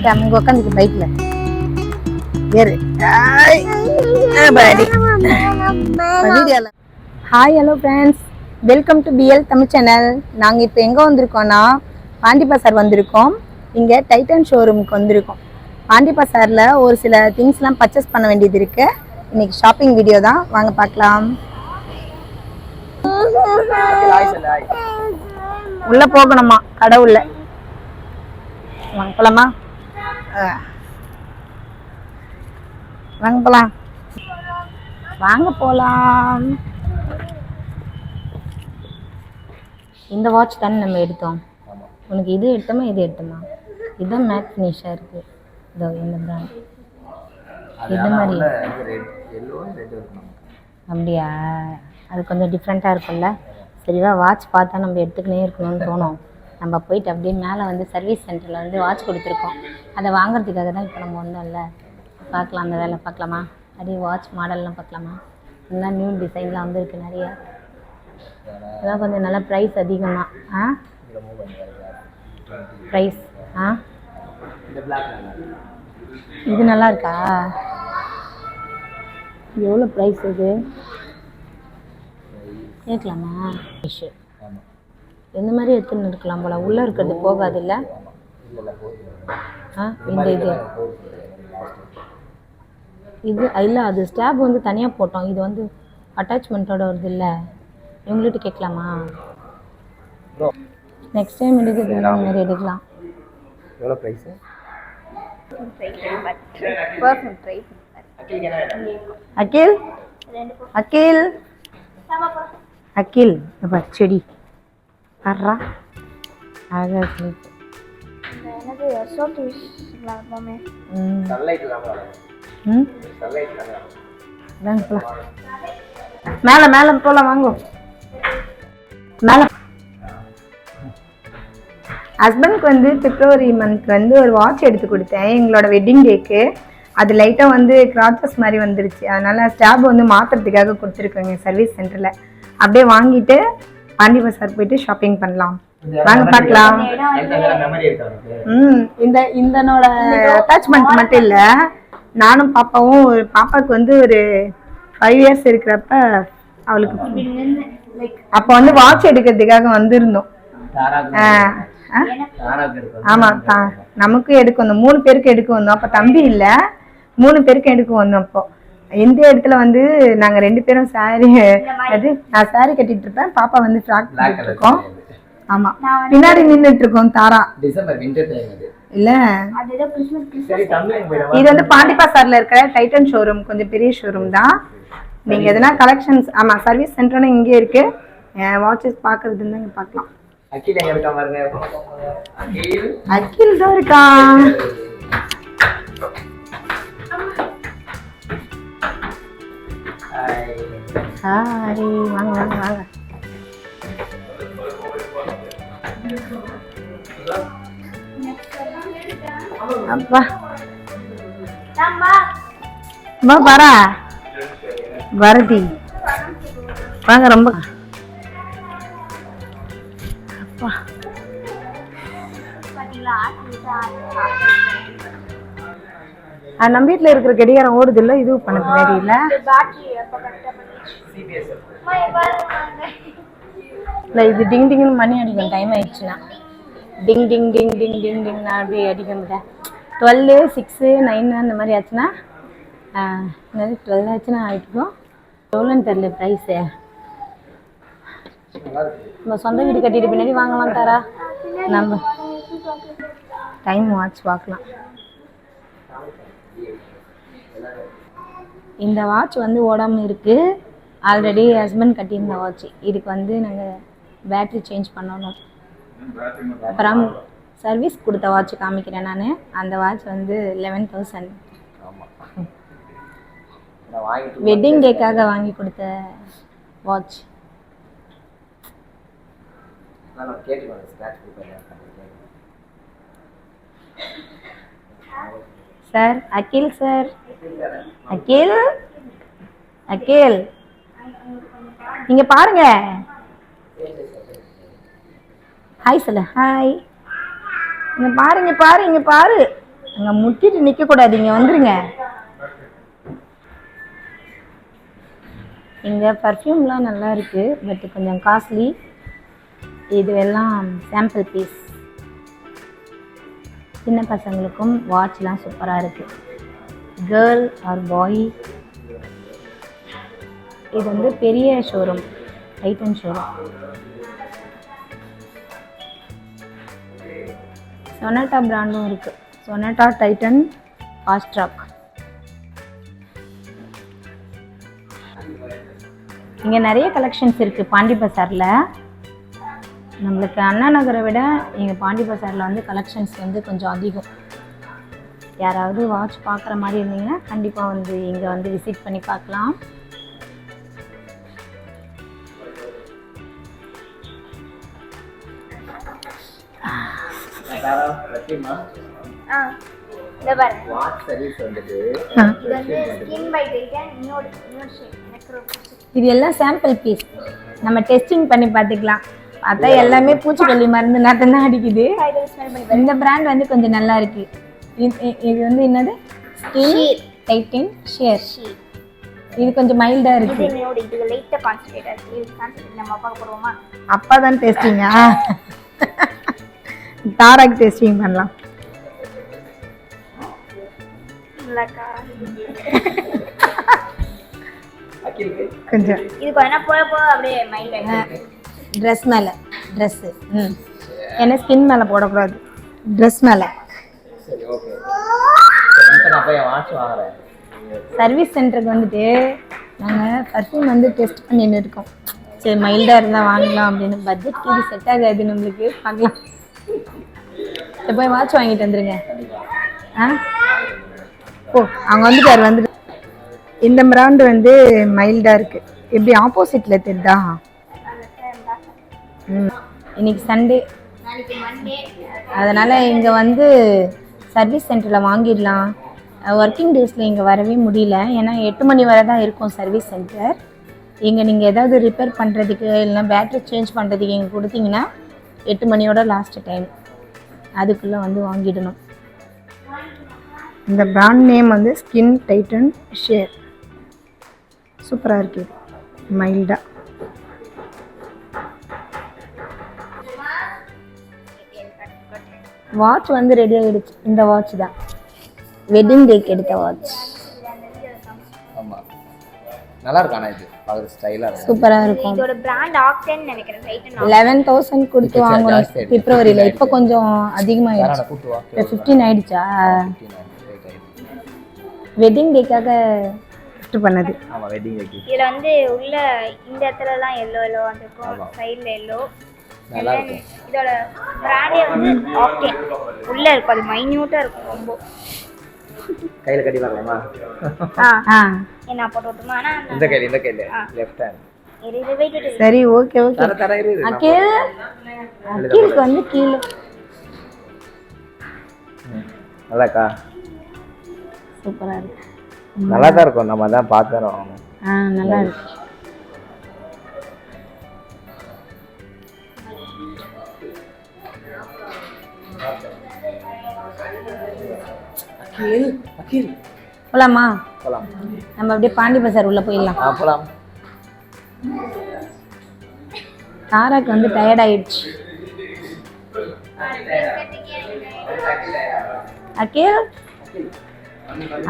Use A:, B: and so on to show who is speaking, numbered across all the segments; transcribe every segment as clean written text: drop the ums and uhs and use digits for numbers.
A: Time இங்கே உட்காந்துக்கு பைக்கில் ஏறு. Hi hello friends, welcome to PL Tamil channel. நாங்கள் இப்போ எங்கே வந்திருக்கோன்னா பாண்டி பசார் வந்திருக்கோம். இங்கே டைட்டன் ஷோரூமுக்கு வந்திருக்கோம். பாண்டி பசாரில் ஒரு சில திங்ஸ்லாம் பர்ச்சேஸ் பண்ண வேண்டியது இருக்குது. இன்றைக்கி ஷாப்பிங் வீடியோ தான், வாங்க பார்க்கலாம். உள்ளே போகணுமா கடவுள்ல, வாங்க போலாமா? வாங்க போலாம், வாங்க போலாம். இந்த வாட்ச் தானே நம்ம எடுத்தோம். உனக்கு இது எடுத்தோமா இது எடுத்தோமா? இதுதான் மேட் ஃபினிஷாக இருக்குது. இதோ இந்த பிராண்ட் இது மாதிரி. அப்படியா? அது கொஞ்சம் டிஃப்ரெண்ட்டாக இருக்கும்ல. சரிவா வாட்ச் பார்த்தா நம்ம எடுத்துக்கினே இருக்கணும்னு தோணும். நம்ம போயிட்டு அப்படியே மேலே வந்து சர்வீஸ் சென்டரில் வந்து வாட்ச் கொடுத்துருக்கோம். அதை வாங்குறதுக்காக தான் இப்போ நம்ம வந்தோம்ல. பார்க்கலாம், அந்த வேலை பார்க்கலாமா? அப்படியே வாட்ச் மாடல்லாம் பார்க்கலாமா? இதெல்லாம் நியூ டிசைன்லாம் வந்துருக்கு நிறைய. இதெல்லாம் கொஞ்சம் நல்லா ப்ரைஸ் அதிகமாக. ப்ரைஸ் இது நல்லா இருக்கா? எவ்வளோ ப்ரைஸ் இது கேட்கலாமா? ஃபிஷ்ஷு எந்த மாதிரி எடுத்துன்னு இருக்கலாம் போல். உள்ளே இருக்கிறது போகாது இல்லை? இந்த இது இது இல்லை, அது ஸ்டாப் வந்து தனியாக போட்டோம். இது வந்து அட்டாச்மெண்ட்டோட வருது இல்லை? இவங்கள்ட்ட கேட்கலாமா? நெக்ஸ்ட் டைம் எடுக்கிறது இந்த மாதிரி எடுக்கலாம்.
B: எவ்வளோ ப்ரைஸு?
A: அகில் அகில் அகில் அப்பா செடி ஆடுறா அழகாக இருக்கு. மேலே மேலே போகலாம், வாங்க மேலே. ஹஸ்பண்ட்க்கு வந்து பிப்ரவரி மந்த் வந்து ஒரு வாட்ச் எடுத்து கொடுத்தேன் எங்களோட வெட்டிங் டேக்கு. அது லைட்டாக வந்து கிராச்சஸ் மாதிரி வந்துருச்சு. அதனால் ஸ்டாப் வந்து மாற்றுறதுக்காக கொடுத்துருக்கோங்க சர்வீஸ் சென்டரில். அப்படியே வாங்கிட்டு பாண்டி பசார் போயிட்டு ஷாப்பிங் பண்ணலாம். வாங்க பார்க்கலாம். இந்தனோட அட்டாச்மெண்ட் மட்டும் இல்லை, நானும் பாப்பாவும் பாப்பாவுக்கு வந்து ஒரு 5 years இருக்கிறப்ப அவளுக்கு அப்போ வந்து வாட்ச் எடுக்கிறதுக்காக வந்திருந்தோம். ஆமாம், நமக்கு எடுக்க வந்தோம். 3 பேருக்கு எடுக்க வந்தோம். அப்போ தம்பி இல்லை, 3 பேருக்கு எடுக்க வந்தோம். அப்போ இந்த இடத்துல வந்து நாங்கள் 2 பேரும் சாரி, அது நான் சாரி கட்டிட்டு இருப்பேன், பாப்பா வந்து ஃப்ராக் கட்டிட்டு இருக்கோம். ஆமாம், பின்னாடி நின்றுட்டு இருக்கோம். தாரா இல்ல, இது வந்து பாண்டி பசார்ல இருக்கிற டைட்டன் ஷோரூம், கொஞ்சம் பெரிய ஷோரூம் தான். நீங்க எதனா கலெக்ஷன்ஸ், ஆமா சர்வீஸ் சென்டர்னு இங்கே இருக்கு. வாட்சஸ் பாக்குறது இருந்தா இங்க பார்க்கலாம்.
B: அகில் எங்க இருக்கா பாருங்க.
A: அகில் தான் இருக்கான். ஹாய், வாங்க வாங்க வாங்க. அப்பா அம்மா பாரா பாரதி வாங்க. ரொம்ப அப்பா நம்ம வீட்டில் இருக்கிற கடிகாரம் ஓடுது இல்லை? இது பண்ண தெரியல. இல்லை, இது டிங் டிங்னு மணி அடிக்கும். டைம் ஆயிடுச்சுன்னா டிங் டிங் டிங் டிங் டிங் டிங் அப்படி அடிக்க முடியல. 12, 6, 9 அந்த மாதிரி ஆச்சுன்னா 12 ஆச்சுன்னா ஆகிட்டுக்கும். எவ்வளோன்னு தெரியல ப்ரைஸு. நம்ம சொந்த வீடு கட்டிட்டு பின்னாடி வாங்கலாம் தாரா. நம்ம டைம் வாட்ச் பார்க்கலாம். இந்த வாட்ச் வந்து ஓடாமல் இருக்குது. ஆல்ரெடி ஹஸ்பண்ட் கட்டியிருந்த வாட்ச். இதுக்கு வந்து நாங்கள் பேட்ரி சேஞ்ச் பண்ணணும். அப்புறம் சர்வீஸ் கொடுத்த வாட்ச் காமிக்கிறேன் நான். அந்த வாட்ச் வந்து 11,000. வெட்டிங் டேக்காக வாங்கி கொடுத்த வாட்ச். சார் அகில், சார் அகில் அகில் இங்க பாருங்க. ஹாய் சொல்லு. ஹாய், இங்க பாரு, இங்க பாரு, இங்க பாரு. அங்கே முட்டிட்டு நிற்கக்கூடாது, இங்கே வந்துருங்க. இங்கே பர்ஃப்யூம்லாம் நல்லா இருக்குது, பட் கொஞ்சம் காஸ்ட்லி. இது எல்லாம் சாம்பிள் பீஸ். சின்ன பசங்களுக்கும் வாட்ச்லாம் சூப்பராக இருக்குது, கேர்ள் ஆர் பாய். இது வந்து பெரிய ஷோரூம், டைட்டன் ஷோரூம். சொனாட்டா பிராண்டும் இருக்குது, சொனாட்டா, டைட்டன், ஃபாஸ்ட்ராக். இங்கே நிறைய கலெக்ஷன்ஸ் இருக்குது பாண்டி பசாரில். நம்மளுக்கு அண்ணா நகரை விட எங்கள் பாண்டி பசாரில் வந்து கலெக்ஷன்ஸ் வந்து கொஞ்சம் அதிகம். யாராவது வாட்ச் பார்க்குற மாதிரி இருந்தீங்கன்னா கண்டிப்பாக வந்து இங்கே வந்து விசிட் பண்ணி பார்க்கலாம். இது எல்லாம் சாம்பிள் பீஸ், நம்ம டெஸ்டிங் பண்ணி பார்த்துக்கலாம். பார்த்தா எல்லாமே பூச்சிக்கொல்லி மருந்து நாட்டம் தான் அடிக்குது. இந்த பிராண்ட் வந்து கொஞ்சம் நல்லா இருக்கு. இது வந்து என்னது, ஸ்கின் டைட்டன் ஷேர். இது கொஞ்சம் மைல்டா இருக்கு. அப்பா தான் டெஸ்டிங்கா? தாராக்கு டெஸ்டிங் பண்ணலாம். கொஞ்சம்
C: இது கொஞ்சம் போக போக அப்படியே மைல்டா
A: ட்ரெஸ் மேலே, ட்ரெஸ்ஸு. ஏன்னா ஸ்கின் மேலே போடக்கூடாது, ட்ரெஸ் மேலே.
B: சரி, ஓகே. நான் போய் வாட்ச் வாங்குறேன்.
A: சர்வீஸ் சென்டருக்கு வந்துட்டு நாங்கள் பர்ஃப்யூம் வந்து டெஸ்ட் பண்ணின்னு இருக்கோம். சரி, மைல்டாக இருந்தால் வாங்கலாம் அப்படின்னு. பட்ஜெட்க்கு இது செட் ஆகாது நம்மளுக்கு, பார்க்கலாம். சரி, போய் வாட்ச் வாங்கிட்டு வந்துடுங்க. ஓ, அவங்க வந்துட்டார். வந்துட்டு இந்த பிராண்டு வந்து மைல்டாக இருக்குது. எப்படி ஆப்போசிட்டில் தெரியுதா? இன்னைக்கு சண்டே, அதனால் இங்கே வந்து சர்வீஸ் சென்டரில் வாங்கிடலாம். ஒர்க்கிங் டேஸில் இங்கே வரவே முடியல, ஏன்னா 8 மணி வரை தான் இருக்கும் சர்வீஸ் சென்டர். இங்கே நீங்கள் ஏதாவது ரிப்பேர் பண்ணுறதுக்கு இல்லைனா பேட்ரி சேஞ்ச் பண்ணுறதுக்கு இங்கே கொடுத்தீங்கன்னா 8 மணியோட லாஸ்ட் டைம், அதுக்குள்ளே வந்து வாங்கிடணும். இந்த பிராண்ட் நேம் வந்து ஸ்கின் டைட்டன் ஷேர். சூப்பராக இருக்குது, மைல்டாக. வாட்ச் வந்து ரெடி ஆகிடுச்சு. இந்த வாட்ச் தான் வெட்டிங் டேக்கு எடுத்த வாட்ச்.
B: ஆமாம், நல்லா இருக்கும். ஆனால் இது பார்க்குற ஸ்டைலாக இருக்கும்,
A: சூப்பராக இருக்கும்.
C: இதோட பிராண்ட் ஆக்டேன் நினைக்கிறேன். டைட்டன்
A: 11,000 கொடுத்து வாங்கணும் பிப்ரவரியில். இப்போ கொஞ்சம் அதிகமாகிடுச்சு, 15 ஆயிடுச்சா? வெட்டிங் டேக்காக கிஃப்ட் பண்ணது.
B: ஆமாம், வெட்டிங் டேக்கு.
C: இதில் வந்து உள்ள இந்த இடத்துலலாம் எல்லோ எல்லோ வந்துருக்கும், சைடில் எல்லோ.
B: நல்லா இருக்கும்.
C: இதோட பிராண்டே வந்து ஆக்டேன். உள்ள இருக்கும், அது மைன்யூட்டாக இருக்கும் ரொம்ப.
B: கையில் கட்டி பார்க்கலாமா?
C: என்ன போட்டு விட்டுமா? ஆனால்
B: இந்த கையில் லெஃப்ட் ஹேண்ட்.
A: சரி, ஓகே ஓகே. அக்கீலுக்கு வந்து கீழே.
B: நல்லாக்கா?
A: சூப்பராக இருக்கு,
B: நல்லா தான் இருக்கும். நம்ம தான் பார்த்துறோம்.
A: நல்லா இருக்கு. போலாமா?
B: போலாம்.
A: நம்ம அப்படியே பாண்டி பசார் உள்ள போயிடலாம்.
B: போலாம்.
A: தாராக்கு வந்து டயர்ட் ஆயிடுச்சு.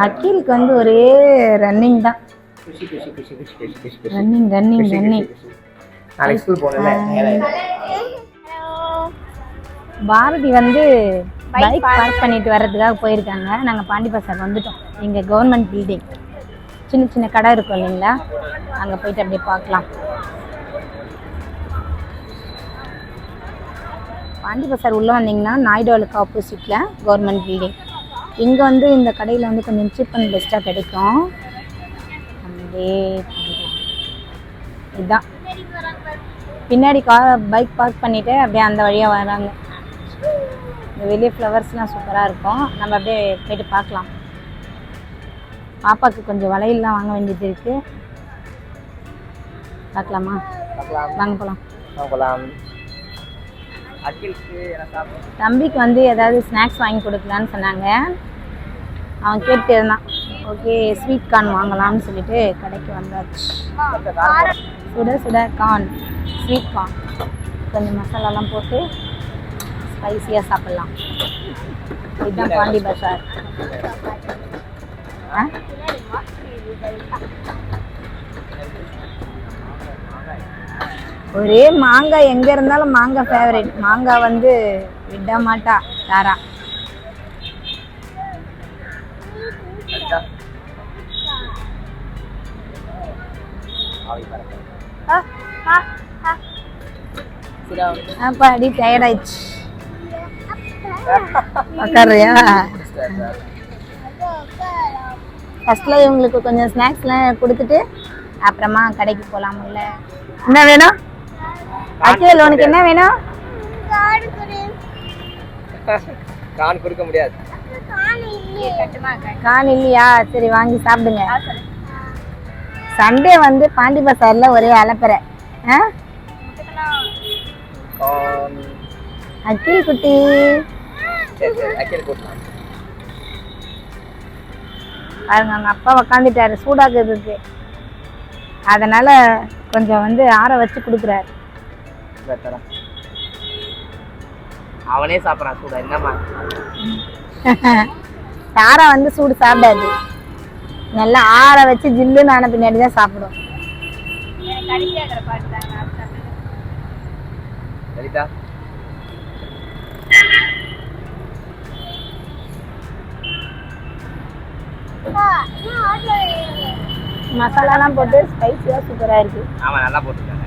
A: அக்கீலுக்கு வந்து ஒரே ரன்னிங் தான். ரன்னிங். பாரதி வந்து பைக் பார்க் பண்ணிட்டு வர்றதுக்காக போயிருக்காங்க. நாங்கள் பாண்டி பசார் வந்துட்டோம். இங்கே கவர்மெண்ட் பில்டிங், சின்ன சின்ன கடை இருக்கும் இல்லைங்களா, அங்கே போயிட்டு அப்படியே பார்க்கலாம். பாண்டி பசார் உள்ளே வந்தீங்கன்னா நாய்டாலுக்கு ஆப்போசிட்டில் கவர்மெண்ட் பில்டிங். இங்கே வந்து இந்த கடையில் வந்து கொஞ்சம் சீப் அண்ட் பெஸ்ட்டாக கிடைக்கும். அப்படியே இதுதான் பின்னாடி பைக் பார்க் பண்ணிவிட்டு அப்படியே அந்த வழியாக வராங்க. இந்த வெளியே ஃப்ளவர்ஸ்லாம் சூப்பராக இருக்கும். நம்ம அப்படியே போய்ட்டு பார்க்கலாம். பாப்பாவுக்கு கொஞ்சம் வளையல்லாம் வாங்க வேண்டியது இருக்குது. பார்க்கலாமா? வாங்க போகலாம். தம்பிக்கு வந்து ஏதாவது ஸ்நாக்ஸ் வாங்கி கொடுக்கலான்னு சொன்னாங்க. அவன் கேட்டு இருந்தான். ஓகே ஸ்வீட் கார்ன் வாங்கலாம்னு சொல்லிட்டு கடைக்கு வந்தாச்சு. சுட சுட கார்ன், ஸ்வீட் கார்ன் கொஞ்சம் மசாலாலாம் போட்டு ஸ்பைஸியாக சாப்பிட்லாம். இதுதான் பாண்டி பஜார். ஒரே மாங்காய், எங்கே இருந்தாலும் மாங்காய் ஃபேவரட். மாங்காய் வந்து விட மாட்டா தாரா. அப்பா அடி டயர்ட் ஆயிடுச்சு. உட்காரியா? ஃபர்ஸ்ட்ல இவங்களுக்கு கொஞ்சம் ஸ்நாக்ஸ்லாம் கொடுத்துட்டு அப்புறமா கடைக்கு போகலாம்ல. என்ன வேணும் அகில்? உனக்கு என்ன வேணும்?
B: கான் கொடுக்க முடியாது.
A: கான் இல்லையா? சரி வாங்கி சாப்பிடுங்க. சண்டே வந்து பாண்டி பசார்ல ஒரே அலப்பறை. அகில் குட்டி பாருங்க, அவங்க அப்பா உக்காந்துட்டாரு சூடாக்குறதுக்கு. அதனால கொஞ்சம் வந்து ஆற வச்சு கொடுக்குறாரு.
B: அவனே சாப்பிட்றான் சூடா. என்னம்மா
A: தாரா வந்து சூடு சாப்பிடாது, நல்லா ஆற வச்சு ஜில்லுன்னு ஆன பின்னாடி தான் சாப்பிடும். மசாலாலாம் போட்டு ஸ்பைசியாக சூப்பராக இருக்கு.
B: ஆமாம் நல்லா போட்டுருக்காங்க.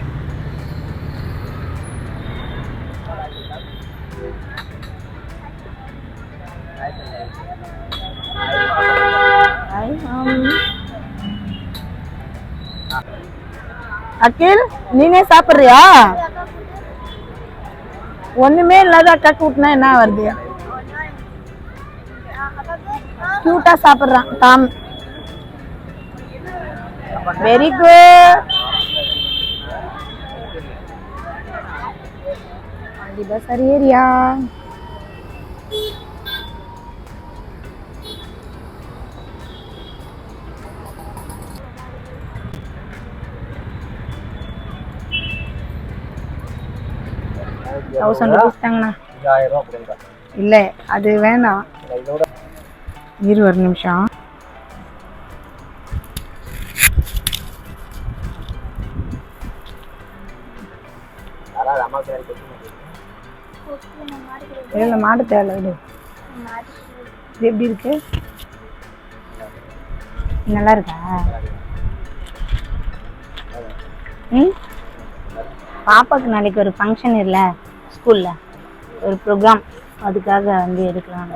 B: அகில் நீனே சாப்பிட்றியா? ஒண்ணுமே இல்லாத அக்கா கூட்டினா என்ன வருது? கியூட்டா சாப்பிட்றான் டாம். Very good. சரி ஏரியா. ₹1000 தாங்கண்ணா. இல்லை அது வேணாம். ஒரு நிமிஷம். இல்லை மாடு தேவை. இது எப்படி இருக்கு? நல்லா இருக்கா? ம், பாப்பாவுக்கு நாளைக்கு ஒரு ஃபங்க்ஷன் இல்லை ஸ்கூலில், ஒரு ப்ரோக்ராம், அதுக்காக வந்து எடுக்கலாம்.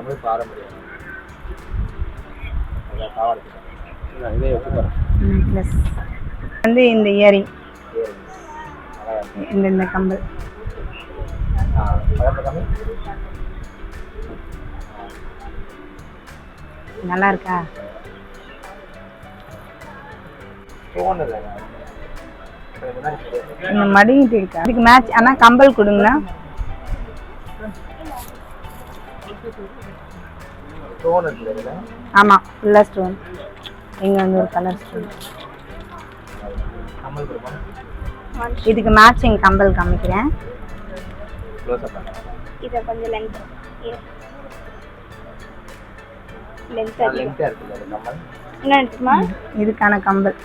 B: நெக்லஸ் வந்து இந்த இயரிங், இந்த கம்பல் நல்லா இருக்கா? இந்த மடிங்கிட்டு இருக்கா? அதுக்கு மேட்ச். ஆனால் கம்பல் கொடுங்களா? ஆமாம் ஃபுல்லாக ஸ்டோன். இங்கே வந்து ஒரு கலர் ஸ்டோன். இதுக்கு மேட்சிங் கம்பல் காமிக்கிறேன்.
C: இது கொஞ்சம் லென்த் இருக்குமா?
A: இதுக்கான கம்பல்.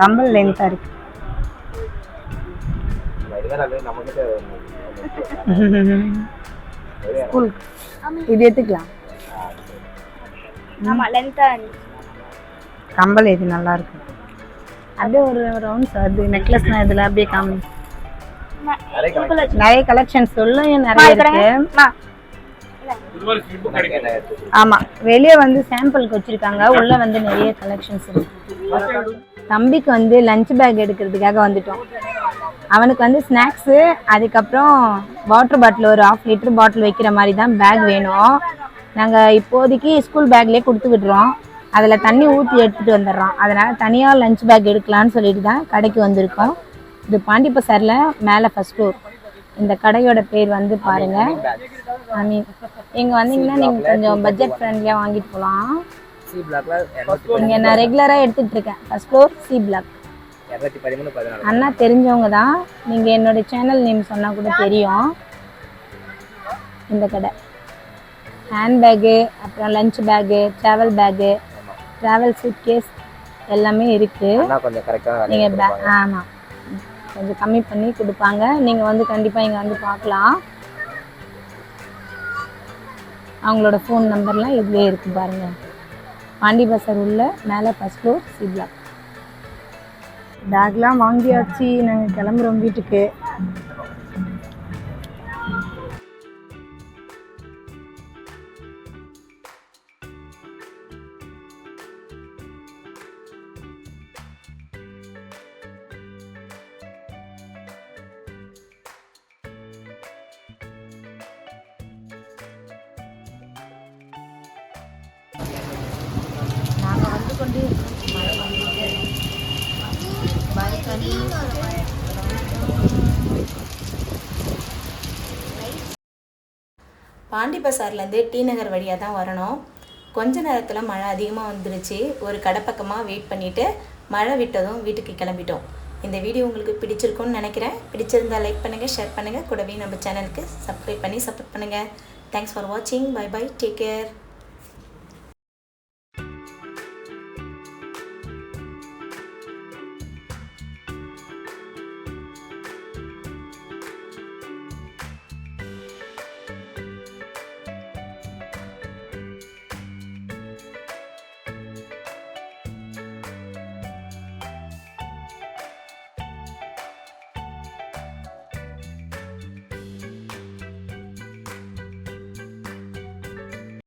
A: கம்பல் லென்த்தாக இருக்கு. ஸ்கூல் இது எடுத்துக்கலாம்.
C: ஆமா லென்த்தா
A: கம்பல் இது நல்லா இருக்கு. அப்படியே ஒரு ரவுண்ட்ஸ் வருது. நெக்லஸ்னா இதில் அப்படியே காமி. நிறைய கலெக்ஷன்ஸ் சொல்லும், நிறைய இருக்கு. ஆமா வெளியே வந்து சாம்பிளுக்கு வச்சிருக்காங்க, உள்ள வந்து நிறைய கலெக்ஷன்ஸ் இருக்கு. தம்பிக்கு வந்து லஞ்ச் பேக் எடுக்கிறதுக்காக வந்துட்டோம். அவனுக்கு வந்து ஸ்நாக்ஸு, அதுக்கப்புறம் வாட்டர் பாட்டில், ஒரு 1/2 லிட்டர் பாட்டில் வைக்கிற மாதிரி தான் பேக் வேணும். நாங்கள் இப்போதைக்கு ஸ்கூல் பேக்லேயே கொடுத்து விடுறோம், அதில் தண்ணி ஊற்றி எடுத்துகிட்டு வந்துடுறோம். அதனால் தனியாக லஞ்ச் பேக் எடுக்கலான்னு சொல்லிட்டு தான் கடைக்கு வந்திருக்கோம். இது பாண்டி பசாரில் மேலே ஃபர்ஸ்ட் ஃப்ளோர். இந்த கடையோட பேர் வந்து பாருங்க. ஐ மீன் இங்கே வந்தீங்கன்னா நீங்கள் கொஞ்சம் பட்ஜெட் ஃப்ரெண்ட்லியாக வாங்கிட்டு போகலாம்.
B: சி பிளாக்ல
A: இங்கே நான் ரெகுலராக எடுத்துகிட்டு இருக்கேன். First floor C block.
B: 213
A: அண்ணா தெரிஞ்சவங்க தான். நீங்கள் என்னோட சேனல் நேம் சொன்னால் கூட தெரியும். இந்த கடை ஹேண்ட்பேக்கு, அப்புறம் lunch bag, travel bag, travel suitcase எல்லாமே இருக்குது.
B: கொஞ்சம் கரெக்டாக
A: நீங்கள் ஆமாம் கொஞ்சம் கம்மி பண்ணி கொடுப்பாங்க. நீங்கள் வந்து கண்டிப்பாக இங்கே வந்து பார்க்கலாம். அவங்களோட ஃபோன் நம்பர்லாம் இதுலேயே இருக்குது பாருங்கள். பாண்டி பஸார் உள்ள மேலே ஃபர்ஸ்ட் ஃப்ளோர் சி பிளாக். பேக்லாம் வாங்கியாச்சு. நாங்கள் கிளம்புறோம் வீட்டுக்கு. நாங்கள் வந்து கொண்டு மழை வந்துட்டு பாண்டி பஸார்லேருந்து டி நகர் வழியாக தான் வரணும். கொஞ்ச நேரத்தில் மழை அதிகமாக வந்துருச்சு. ஒரு கடை பக்கமாக வெயிட் பண்ணிவிட்டு மழை விட்டதும் வீட்டுக்கு கிளம்பிட்டோம். இந்த வீடியோ உங்களுக்கு பிடிச்சிருக்கும்னு நினைக்கிறேன். பிடிச்சிருந்தால் லைக் பண்ணுங்கள், ஷேர் பண்ணுங்கள், கூடவே நம்ம சேனலுக்கு சப்ஸ்கிரைப் பண்ணி சப்போர்ட் பண்ணுங்கள். தேங்க்ஸ் ஃபார் வாட்சிங். Bye bye, take care.